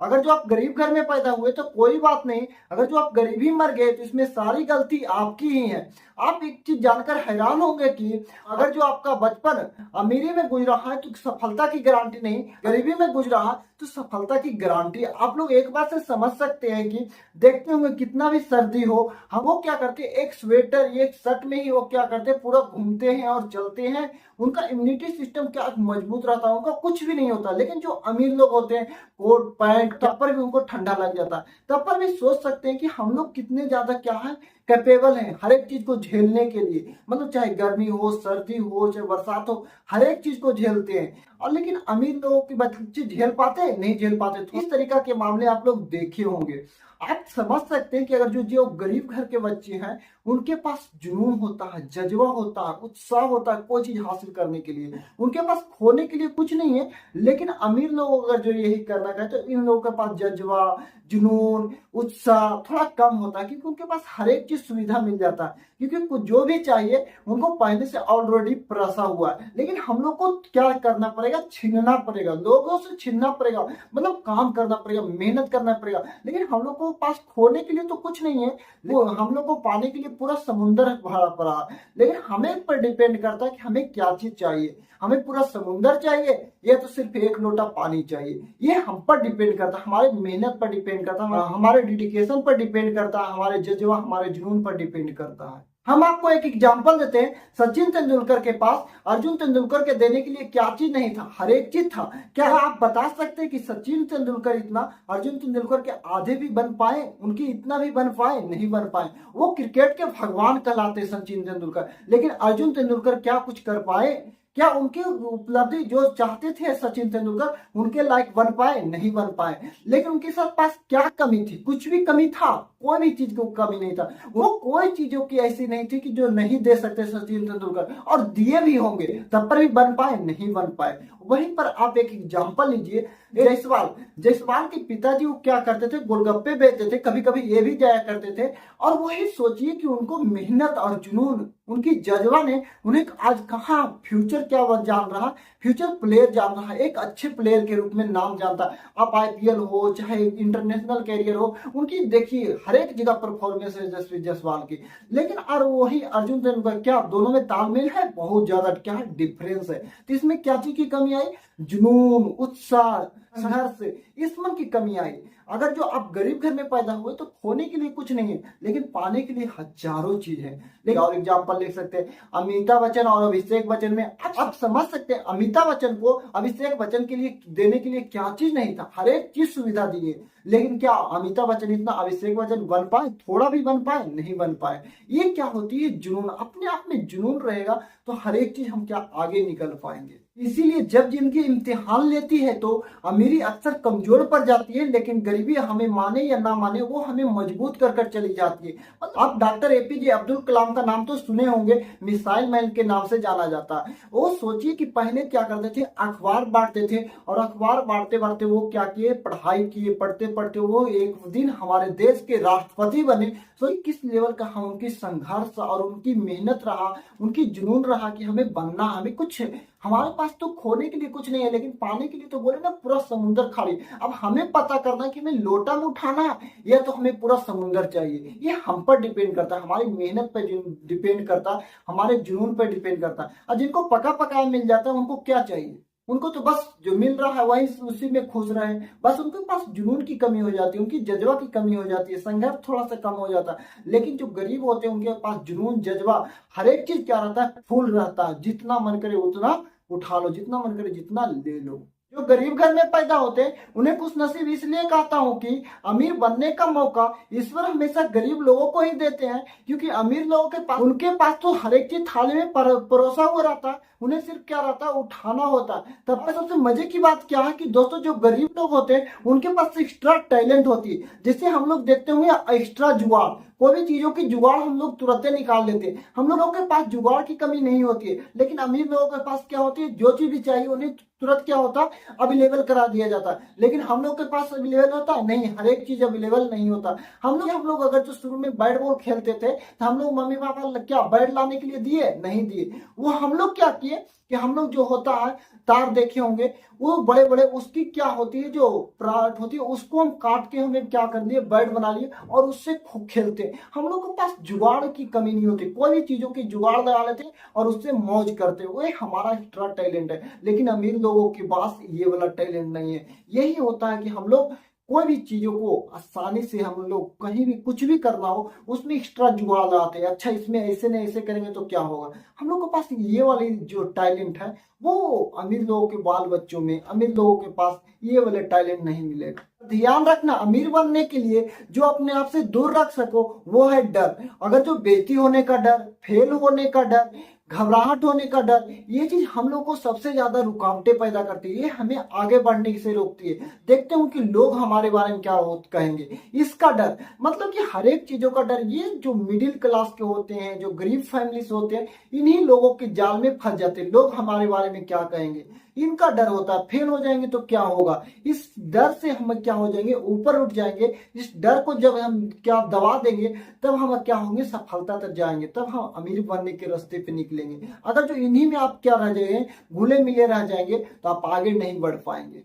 अगर जो आप गरीब घर में पैदा हुए तो कोई बात नहीं, अगर जो आप गरीबी मर गए तो इसमें सारी गलती आपकी ही है। आप एक चीज जानकर हैरान होंगे कि अगर जो आपका बचपन अमीरी में गुजरा है तो सफलता की गारंटी नहीं, गरीबी में गुजरा है तो सफलता की गारंटी। आप लोग एक बात से समझ सकते हैं कि देखते होंगे कितना भी सर्दी हो, हम वो क्या करते हैं, एक स्वेटर एक शर्ट में ही वो क्या करते हैं, पूरा घूमते हैं और चलते हैं। उनका इम्यूनिटी सिस्टम क्या मजबूत रहता है, उनका कुछ भी नहीं होता। लेकिन जो अमीर लोग होते हैं कोट पैंट तब पर भी उनको ठंडा लग जाता है। तब पर भी सोच सकते हैं कि हम लोग कितने ज्यादा क्या है, कैपेबल हैं हर एक चीज को झेलने के लिए। मतलब चाहे गर्मी हो, सर्दी हो, चाहे बरसात हो, हर एक चीज को झेलते हैं। और लेकिन अमीर लोगों के बच्चे झेल पाते हैं? नहीं झेल पाते। तो इस तरीका के मामले आप लोग देखे होंगे। आप समझ सकते हैं कि अगर जो जो गरीब घर के बच्चे हैं उनके पास जुनून होता है, जज्बा होता है, उत्साह होता है कोई चीज हासिल करने के लिए, उनके पास खोने के लिए कुछ नहीं है। लेकिन अमीर लोग अगर जो यही करना चाहे तो इन लोगों के पास जज्बा, जुनून, उत्साह थोड़ा कम होता है, क्योंकि उनके पास हर एक चीज सुविधा मिल जाता है, क्योंकि कुछ जो भी चाहिए उनको पहले से ऑलरेडी प्रसा हुआ है। लेकिन हम लोग को क्या करना पड़ेगा, छीनना पड़ेगा, लोगों से छीनना पड़ेगा, मतलब काम करना पड़ेगा, मेहनत करना पड़ेगा। लेकिन हम लोग को पास खोने के लिए तो कुछ नहीं है, वो हम लोग को पाने के लिए पूरा समुंदर भरा पड़ा है। लेकिन हमें पर डिपेंड करता है कि हमें क्या चीज चाहिए। हमें पूरा समुंदर चाहिए या तो सिर्फ एक लोटा पानी चाहिए, ये हम पर डिपेंड करता है, हमारे मेहनत पर डिपेंड करता है, हमारे डेडिकेशन पर डिपेंड करता है, हमारे जज्बा, हमारे जुनून पर डिपेंड करता है। हम आपको एक एग्जांपल देते हैं। सचिन तेंदुलकर के पास अर्जुन तेंदुलकर के देने के लिए क्या चीज नहीं था, हर एक चीज था। क्या आप बता सकते हैं कि सचिन तेंदुलकर इतना अर्जुन तेंदुलकर के आधे भी बन पाए, उनकी इतना भी बन पाए? नहीं बन पाए। वो क्रिकेट के भगवान कहलाते सचिन तेंदुलकर। लेकिन अर्जुन तेंदुलकर क्या कुछ कर पाए? क्या उनकी उपलब्धि जो चाहते थे सचिन तेंदुलकर उनके लायक बन पाए? नहीं बन पाए। लेकिन उनके साथ पास क्या कमी थी? कुछ भी कमी था? कोई भी चीज को कमी नहीं था। वो कोई चीजों की ऐसी नहीं थी कि जो नहीं दे सकते सचिन तेंदुलकर, और दिए भी होंगे तब पर भी बन पाए? नहीं बन पाए। वहीं पर आप एक एग्जांपल लीजिए, जायसवाल। जायसवाल के पिताजी वो क्या करते थे, गोलगप्पे बेचते थे, कभी कभी ये भी जाया करते थे। और वही सोचिए कि उनको मेहनत और जुनून, उनकी जज्बा ने उन्हें आज कहाँ फ्यूचर क्या जान रहा, फ्यूचर प्लेयर जान रहा, एक अच्छे प्लेयर के रूप में नाम जानता। आप आईपीएल हो चाहे इंटरनेशनल कैरियर हो, उनकी देखिए हर एक जगह परफॉर्मेंस है यशस्वी जायसवाल की। लेकिन और वही अर्जुन तेंदुलकर, क्या दोनों में तालमेल है? बहुत ज्यादा क्या है, डिफरेंस है। तो इसमें क्या चीज की कमी आई? जुनून, उत्साह, संघर्ष, इस मन की कमी आई। अगर जो आप गरीब घर में पैदा हुए तो खोने के लिए कुछ नहीं है, लेकिन पाने के लिए हजारों चीज है। लेकिन और एग्जांपल लिख सकते हैं अमिताभ बच्चन और अभिषेक बच्चन में। आप समझ सकते हैं अमिताभ बच्चन को अभिषेक बच्चन के लिए देने के लिए क्या चीज नहीं था, हर एक चीज सुविधा दी है। लेकिन क्या अमिताभ बच्चन इतना अभिषेक बच्चन बन पाए? थोड़ा भी बन पाए? नहीं बन पाए। ये क्या होती है, जुनून। अपने आप में जुनून रहेगा तो हर एक चीज हम क्या आगे निकल पाएंगे। इसीलिए जब जिंदगी इम्तिहान लेती है तो अमीरी अक्सर कमजोर पड़ जाती है, लेकिन गरीबी हमें माने या ना माने वो हमें मजबूत कर कर चली जाती है। आप डॉक्टर एपीजे अब्दुल कलाम का नाम तो सुने होंगे, मिसाइल मैन के नाम से जाना जाता है। वो सोचिए कि पहले क्या करते थे, अखबार बांटते थे, और अखबार बांटते बांटते वो क्या किए, पढ़ाई किए, पढ़ते पढ़ते वो एक दिन हमारे देश के राष्ट्रपति बने। तो किस लेवल का हम उनकी संघर्ष और उनकी मेहनत रहा, उनकी जुनून रहा कि हमें बनना, हमें कुछ, हमारे पास तो खोने के लिए कुछ नहीं है, लेकिन पाने के लिए तो बोले ना पूरा समुंदर खाली। अब हमें पता करना है कि हमें लोटा में उठाना है या तो हमें पूरा समुंदर चाहिए। ये हम पर डिपेंड करता है, हमारी मेहनत पर डिपेंड करता है, हमारे जुनून पर डिपेंड करता है। और जिनको पका पकाया मिल जाता है उनको क्या चाहिए? उनको तो बस जो मिल रहा है वही उसी में खुश रहे। बस उनके पास जुनून की कमी हो जाती है, उनकी जज्बा की कमी हो जाती है, संघर्ष थोड़ा सा कम हो जाता है। लेकिन जो गरीब होते हैं उनके पास जुनून, जज्बा, हर एक चीज क्या रहता है, फुल रहता है। जितना मन करे उतना उठा लो, जितना मन करे जितना ले लो। जो गरीब घर में पैदा होते हैं उन्हें खुश नसीब इसलिए कहता हूँ कि अमीर बनने का मौका ईश्वर हमेशा गरीब लोगों को ही देते हैं। क्योंकि अमीर लोगों के पास, उनके पास तो हर एक चीज थाली में परोसा हुआ रहता है, उन्हें सिर्फ क्या रहता है, उठाना होता है। तब पे सबसे मजे की बात क्या है कि दोस्तों जो गरीब लोग होते हैं उनके पास एक्स्ट्रा टैलेंट होती है, जिसे हम लोग देखते होंगे एक्स्ट्रा जुगाड़। कोई भी चीजों की जुगाड़ हम लोग तुरंत निकाल लेते हैं। हम लोगों के पास जुगाड़ की कमी नहीं होती है, लेकिन अमीर लोगों के पास क्या होती है, जो चीज भी चाहिए उन्हें तुरंत क्या होता है, अवेलेबल करा दिया जाता है। लेकिन हम लोग के पास अवेलेबल होता है नहीं, हर एक चीज अवेलेबल नहीं होता। हम लोग अगर जो शुरू में बैट बॉल खेलते थे तो हम लोग मम्मी पापा क्या बैट लाने के लिए दिए, नहीं दिए। वो हम लोग क्या किए कि हम लोग जो होता है तार देखे होंगे, वो बड़े बड़े उसकी क्या होती है जो प्राट होती है, उसको हम काट के हमें क्या कर दिए, बैट बना लिए और उससे खूब खेलते। हम लोग के पास जुगाड़ की कमी नहीं होती, कोई भी चीजों की जुगाड़ लगा लेते और उससे मौज करते, वो हमारा एक्स्ट्रा टैलेंट है। लेकिन अमीर लोगों के पास ये वाला टैलेंट नहीं है। यही होता है कि हम लोग कोई भी चीजों को आसानी से, हम लोग कहीं भी कुछ भी करना हो उसमें एक्स्ट्रा जुगाड़ लगाते हैं। अच्छा इसमें ऐसे नहीं ऐसे करेंगे तो क्या होगा। हम लोग के पास ये वाली जो टैलेंट है वो अमीर लोगों के बाल बच्चों में, अमीर लोगों के पास ये वाले टैलेंट नहीं मिलेगा। ध्यान रखना, अमीर बनने के लिए जो अपने आप से दूर रख सको वो है डर। अगर जो बेइज्जती होने का डर, फेल होने का डर, घबराहट होने का डर, ये चीज हम लोग को सबसे ज्यादा रुकावटें पैदा करती है, ये हमें आगे बढ़ने से रोकती है। देखते हो कि लोग हमारे बारे में क्या कहेंगे, इसका डर, मतलब कि हर एक चीजों का डर। ये जो मिडिल क्लास के होते हैं, जो गरीब फैमिली से होते हैं, इन्हीं लोगों के जाल में फंस जाते हैं। लोग हमारे बारे में क्या कहेंगे, इनका डर होता है। फेल हो जाएंगे तो क्या होगा, इस डर से हम क्या हो जाएंगे, ऊपर उठ जाएंगे। इस डर को जब हम क्या दबा देंगे तब हम क्या होंगे, सफलता तक जाएंगे, तब हम अमीर बनने के रास्ते पे निकलेंगे। अगर जो इन्हीं में आप क्या रह जाएंगे, घुले मिले रह जाएंगे तो आप आगे नहीं बढ़ पाएंगे।